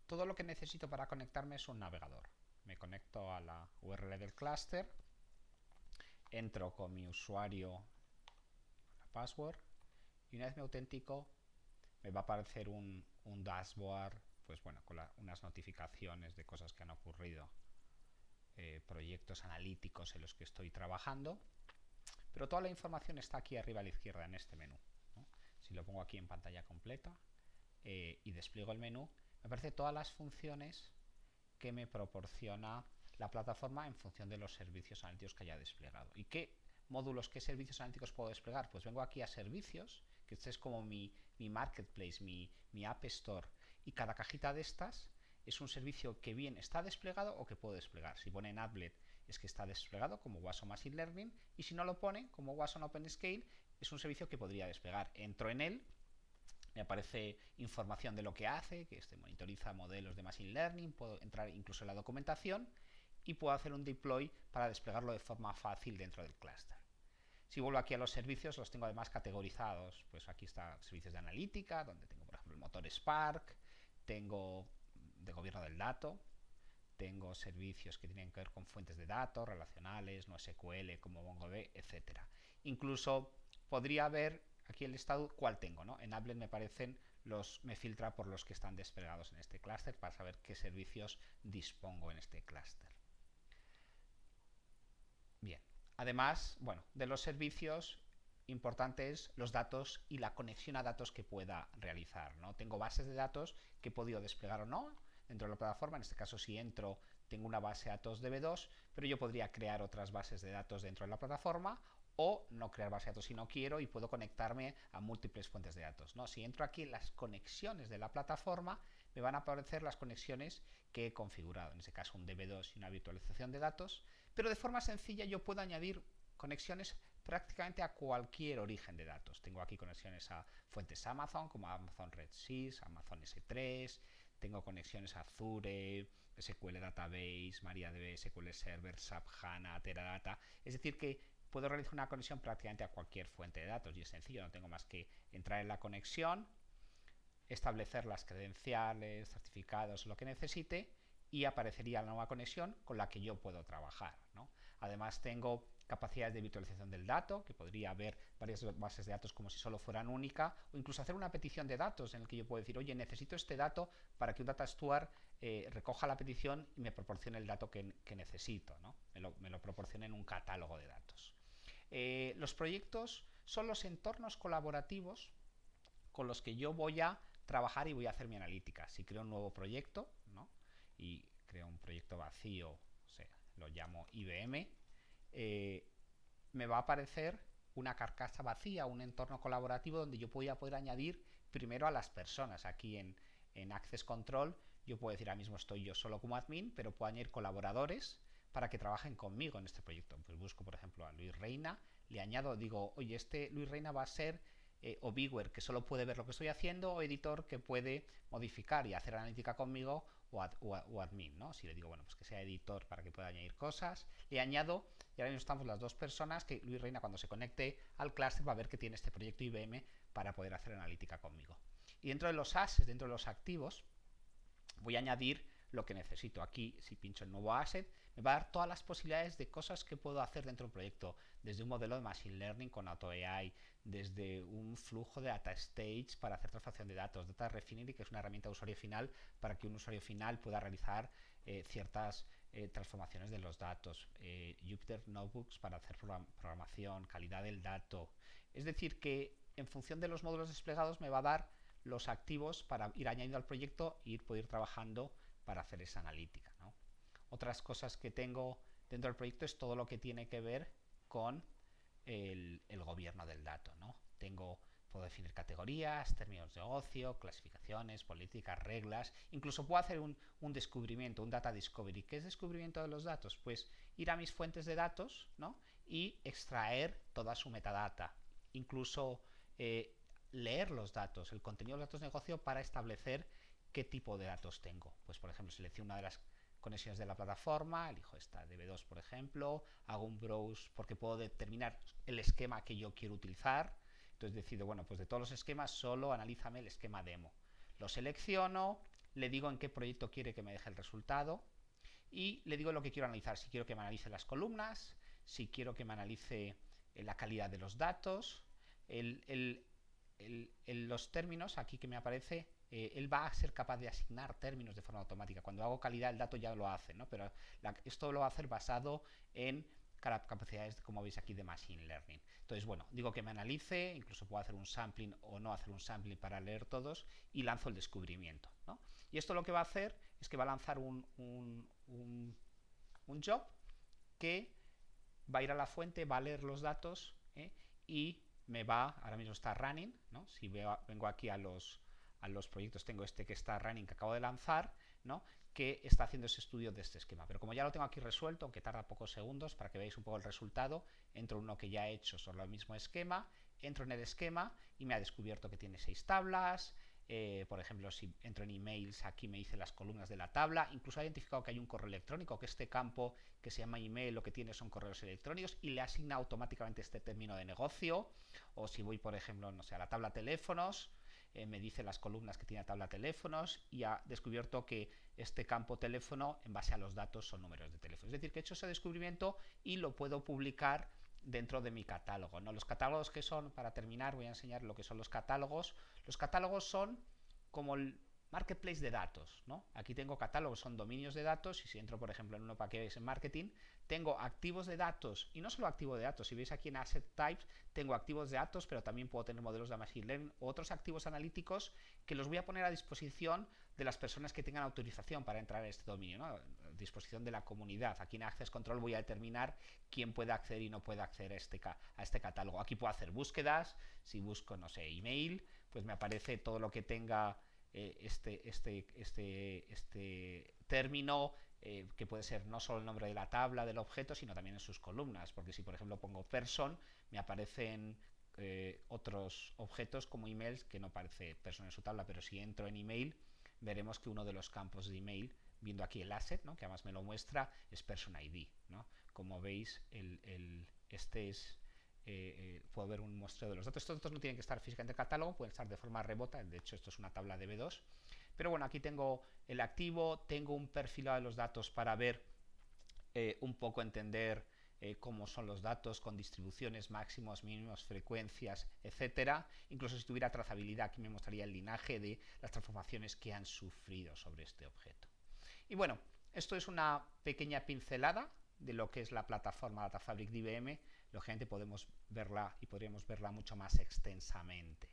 todo lo que necesito para conectarme es un navegador. Me conecto a la URL del clúster, entro con mi usuario, la password, y una vez me autentico me va a aparecer un dashboard, pues bueno, con unas notificaciones de cosas que han ocurrido, proyectos analíticos en los que estoy trabajando, pero toda la información está aquí arriba a la izquierda en este menú, ¿no? Si lo pongo aquí en pantalla completa y despliego el menú, me aparecen todas las funciones que me proporciona la plataforma en función de los servicios analíticos que haya desplegado. ¿Y qué módulos, qué servicios analíticos puedo desplegar? Pues vengo aquí a servicios, que este es como mi marketplace, mi app store, y cada cajita de estas es un servicio que bien está desplegado o que puedo desplegar. Si pone en Applet es que está desplegado como Wasm Machine Learning, y si no lo pone como Wasm OpenScale es un servicio que podría desplegar. Entro en él, me aparece información de lo que hace, que este monitoriza modelos de Machine Learning, puedo entrar incluso en la documentación y puedo hacer un deploy para desplegarlo de forma fácil dentro del clúster. Si vuelvo aquí a los servicios, los tengo además categorizados. Pues aquí está servicios de analítica, donde tengo por ejemplo el motor Spark, tengo de gobierno del dato, tengo servicios que tienen que ver con fuentes de datos relacionales, no SQL como MongoDB, etcétera. Incluso podría ver aquí el estado cuál tengo, ¿no? En Applet me filtra por los que están desplegados en este clúster para saber qué servicios dispongo en este clúster. Bien, además, bueno, de los servicios importantes los datos y la conexión a datos que pueda realizar, ¿no? Tengo bases de datos que he podido desplegar o no dentro de la plataforma. En este caso, si entro, tengo una base de datos DB2, pero yo podría crear otras bases de datos dentro de la plataforma o no crear base de datos si no quiero y puedo conectarme a múltiples fuentes de datos, ¿no? Si entro aquí en las conexiones de la plataforma, me van a aparecer las conexiones que he configurado, en este caso un DB2 y una virtualización de datos, pero de forma sencilla yo puedo añadir conexiones prácticamente a cualquier origen de datos. Tengo aquí conexiones a fuentes Amazon, como Amazon Redshift, Amazon S3, tengo conexiones a Azure, SQL Database, MariaDB, SQL Server, SAP HANA, Teradata. Es decir, que puedo realizar una conexión prácticamente a cualquier fuente de datos y es sencillo, no tengo más que entrar en la conexión, establecer las credenciales, certificados, lo que necesite y aparecería la nueva conexión con la que yo puedo trabajar, ¿no? Además tengo capacidades de virtualización del dato, que podría haber varias bases de datos como si solo fueran única, o incluso hacer una petición de datos en el que yo puedo decir, oye, necesito este dato para que un data steward recoja la petición y me proporcione el dato que necesito, ¿no? Me lo proporcione en un catálogo de datos. Los proyectos son los entornos colaborativos con los que yo voy a trabajar y voy a hacer mi analítica. Si creo un nuevo proyecto, ¿no? Y creo un proyecto vacío, o sea, lo llamo IBM, me va a aparecer una carcasa vacía, un entorno colaborativo donde yo voy a poder añadir primero a las personas. Aquí en Access Control yo puedo decir, ahora mismo estoy yo solo como admin, pero puedo añadir colaboradores para que trabajen conmigo en este proyecto. Pues busco, por ejemplo, a Luis Reina, le añado, digo, oye, este Luis Reina va a ser o viewer que solo puede ver lo que estoy haciendo, o editor que puede modificar y hacer analítica conmigo, o admin, ¿no? Si le digo, bueno, pues que sea editor para que pueda añadir cosas, le añado y ahora mismo estamos las dos personas que Luis Reina cuando se conecte al clúster va a ver que tiene este proyecto IBM para poder hacer analítica conmigo. Y dentro de los assets, dentro de los activos, voy a añadir lo que necesito. Aquí, si pincho en nuevo asset, me va a dar todas las posibilidades de cosas que puedo hacer dentro del proyecto, desde un modelo de Machine Learning con AutoAI, desde un flujo de Data Stage para hacer transformación de datos, Data Refinery, que es una herramienta de usuario final para que un usuario final pueda realizar ciertas transformaciones de los datos, Jupyter Notebooks para hacer programación, calidad del dato. Es decir, que en función de los módulos desplegados me va a dar los activos para ir añadiendo al proyecto e poder ir trabajando para hacer esa analítica, ¿no? Otras cosas que tengo dentro del proyecto es todo lo que tiene que ver con el gobierno del dato, ¿no? Puedo definir categorías, términos de negocio, clasificaciones, políticas, reglas. Incluso puedo hacer un descubrimiento, un data discovery. ¿Qué es descubrimiento de los datos? Pues ir a mis fuentes de datos, ¿no? Y extraer toda su metadata. Incluso leer los datos, el contenido de los datos de negocio para establecer qué tipo de datos tengo. Pues por ejemplo, selecciono una de las conexiones de la plataforma, elijo esta DB2 por ejemplo, hago un browse porque puedo determinar el esquema que yo quiero utilizar, entonces decido, bueno, pues de todos los esquemas solo analízame el esquema demo. Lo selecciono, le digo en qué proyecto quiere que me deje el resultado y le digo lo que quiero analizar, si quiero que me analice las columnas, si quiero que me analice la calidad de los datos, los términos, aquí que me aparece, él va a ser capaz de asignar términos de forma automática. Cuando hago calidad, el dato ya lo hace, ¿no? Pero esto lo va a hacer basado en capacidades, como veis aquí, de Machine Learning. Entonces, bueno, digo que me analice, incluso puedo hacer un sampling o no hacer un sampling para leer todos, y lanzo el descubrimiento, ¿no? Y esto lo que va a hacer es que va a lanzar un job que va a ir a la fuente, va a leer los datos, y me va, ahora mismo está running, ¿no? Si vengo aquí a los proyectos, tengo este que está running, que acabo de lanzar, ¿no? Que está haciendo ese estudio de este esquema. Pero como ya lo tengo aquí resuelto, aunque tarda pocos segundos para que veáis un poco el resultado, entro en uno que ya he hecho sobre el mismo esquema, entro en el esquema y me ha descubierto que tiene 6 tablas. Por ejemplo, si entro en emails, aquí me dice las columnas de la tabla, incluso ha identificado que hay un correo electrónico, que este campo que se llama email lo que tiene son correos electrónicos y le asigna automáticamente este término de negocio. O si voy, por ejemplo, no sé, a la tabla teléfonos, me dice las columnas que tiene la tabla teléfonos y ha descubierto que este campo teléfono, en base a los datos, son números de teléfono. Es decir, que he hecho ese descubrimiento y lo puedo publicar dentro de mi catálogo, ¿no? Los catálogos, que son, para terminar, voy a enseñar lo que son los catálogos. Los catálogos son como el marketplace de datos, ¿no? Aquí tengo catálogos, son dominios de datos, y si entro, por ejemplo, en uno para que veáis en marketing, tengo activos de datos, y no solo activos de datos, si veis aquí en Asset Types, tengo activos de datos, pero también puedo tener modelos de Machine Learning o otros activos analíticos que los voy a poner a disposición de las personas que tengan autorización para entrar en este dominio, ¿no? A disposición de la comunidad. Aquí en Access Control voy a determinar quién puede acceder y no puede acceder a este catálogo. Aquí puedo hacer búsquedas, si busco, no sé, email, pues me aparece todo lo que tenga este término, que puede ser no solo el nombre de la tabla del objeto, sino también en sus columnas, porque si por ejemplo pongo person, me aparecen otros objetos como emails que no aparece person en su tabla, pero si entro en email veremos que uno de los campos de email, viendo aquí el asset, ¿no? Que además me lo muestra, es person ID, ¿no? Como veis, este es puedo ver un muestreo de los datos. Estos datos no tienen que estar físicamente en el catálogo, pueden estar de forma remota. De hecho, esto es una tabla de B2. Pero bueno, aquí tengo el activo, tengo un perfilado de los datos para ver un poco, entender cómo son los datos con distribuciones, máximos, mínimos, frecuencias, etcétera. Incluso si tuviera trazabilidad, aquí me mostraría el linaje de las transformaciones que han sufrido sobre este objeto. Y bueno, esto es una pequeña pincelada de lo que es la plataforma Data Fabric de IBM. Lógicamente podemos verla y podríamos verla mucho más extensamente.